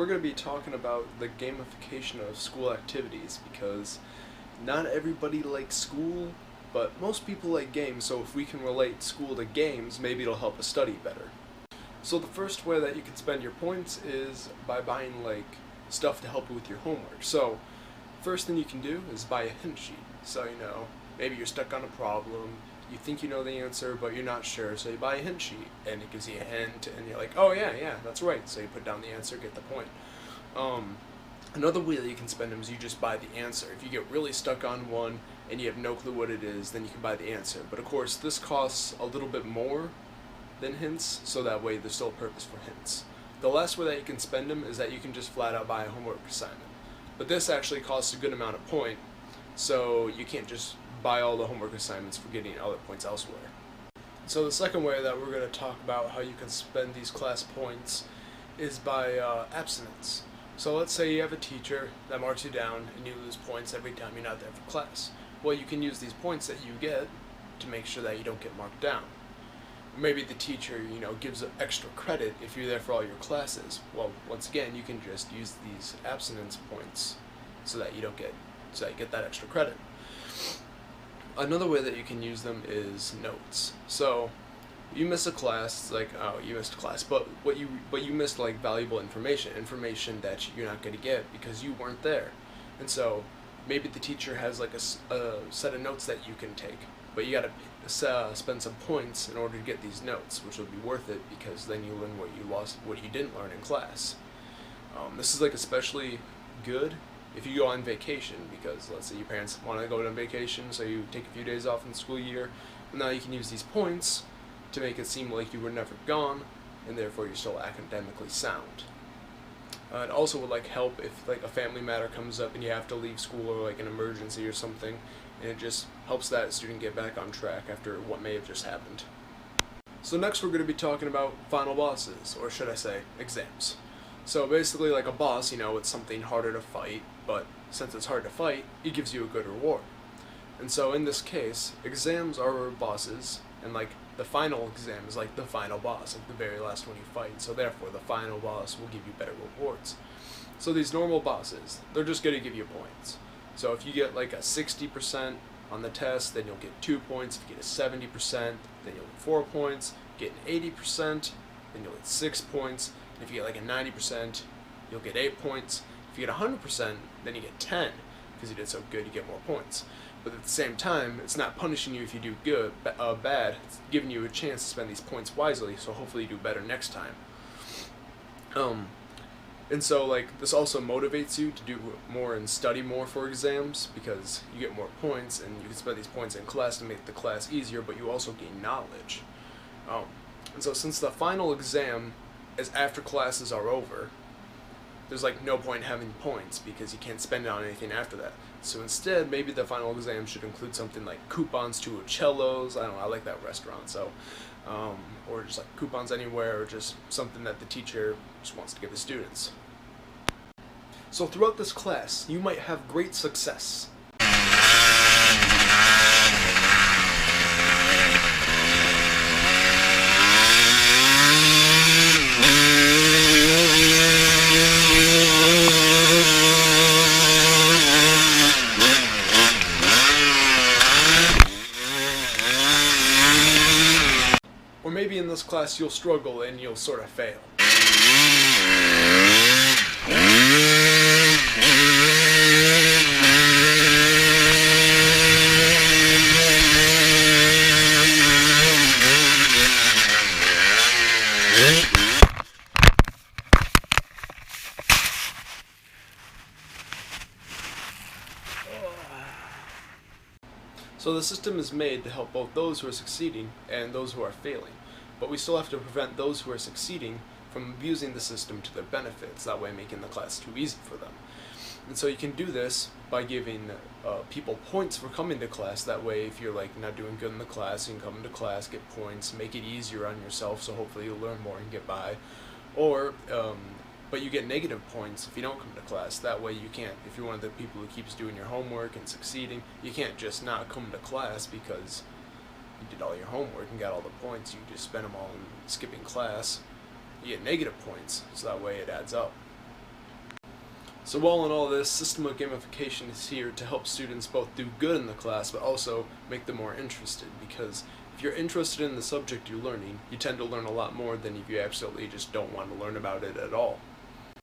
going to be talking about the gamification of school activities because not everybody likes school, but most people like games, so if we can relate school to games, maybe it'll help us study better. So the first way that you can spend your points is by buying stuff to help you with your homework. So first thing you can do is buy a hint sheet. So maybe you're stuck on a problem, you think you know the answer, but you're not sure, so you buy a hint sheet, and it gives you a hint, and you're like, oh yeah, that's right, so you put down the answer, get the point. Another way that you can spend them is you just buy the answer. If you get really stuck on one, and you have no clue what it is, then you can buy the answer. But of course, this costs a little bit more than hints, so that way there's still a purpose for hints. The last way that you can spend them is that you can just flat out buy a homework assignment. But this actually costs a good amount of point, so you can't just buy all the homework assignments for getting other points elsewhere. So the second way that we're going to talk about how you can spend these class points is by abstinence. So let's say you have a teacher that marks you down and you lose points every time you're not there for class. Well, you can use these points that you get to make sure that you don't get marked down. Maybe the teacher, gives extra credit if you're there for all your classes. Well, once again, you can just use these abstinence points so that you get that extra credit. Another way that you can use them is notes. So you miss a class, you missed a class, but you missed valuable information that you're not going to get because you weren't there. And so maybe the teacher has a set of notes that you can take, but you got to spend some points in order to get these notes, which will be worth it because then you learn what you didn't learn in class. This is especially good if you go on vacation, because let's say your parents want to go on vacation, so you take a few days off in the school year, and now you can use these points to make it seem like you were never gone, and therefore you're still academically sound. It also would help if a family matter comes up and you have to leave school, or an emergency or something, and it just helps that student get back on track after what may have just happened. So next we're going to be talking about final bosses, or should I say exams. So basically a boss, it's something harder to fight, but since it's hard to fight, it gives you a good reward. And so in this case, exams are bosses, and the final exam is the final boss, the very last one you fight, so therefore the final boss will give you better rewards. So these normal bosses, they're just going to give you points. So if you get a 60% on the test, then you'll get 2 points. If you get a 70%, then you'll get 4 points. Get an 80%, then you'll get 6 points. If you get a 90%, you'll get 8 points. If you get 100%, then you get 10, because you did so good, you get more points. But at the same time, it's not punishing you if you do bad. It's giving you a chance to spend these points wisely, so hopefully you do better next time. And so this also motivates you to do more and study more for exams, because you get more points and you can spend these points in class to make the class easier, but you also gain knowledge. And so since the final exam is after classes are over, there's no point having points because you can't spend it on anything after that. So instead, maybe the final exam should include something like coupons to Uccello's. I don't know, I like that restaurant, so or just coupons anywhere, or just something that the teacher just wants to give the students. So throughout this class, you might have great success. Or maybe in this class you'll struggle and you'll sort of fail. So the system is made to help both those who are succeeding and those who are failing, but we still have to prevent those who are succeeding from abusing the system to their benefits, that way making the class too easy for them. And so you can do this by giving people points for coming to class. That way if you're not doing good in the class, you can come into class, get points, make it easier on yourself, so hopefully you'll learn more and get by. Or but you get negative points if you don't come to class. That way you can't, if you're one of the people who keeps doing your homework and succeeding, you can't just not come to class because you did all your homework and got all the points. You just spent them all in skipping class. You get negative points, so that way it adds up. So all in all, this system of gamification is here to help students both do good in the class, but also make them more interested, because if you're interested in the subject you're learning, you tend to learn a lot more than if you absolutely just don't want to learn about it at all.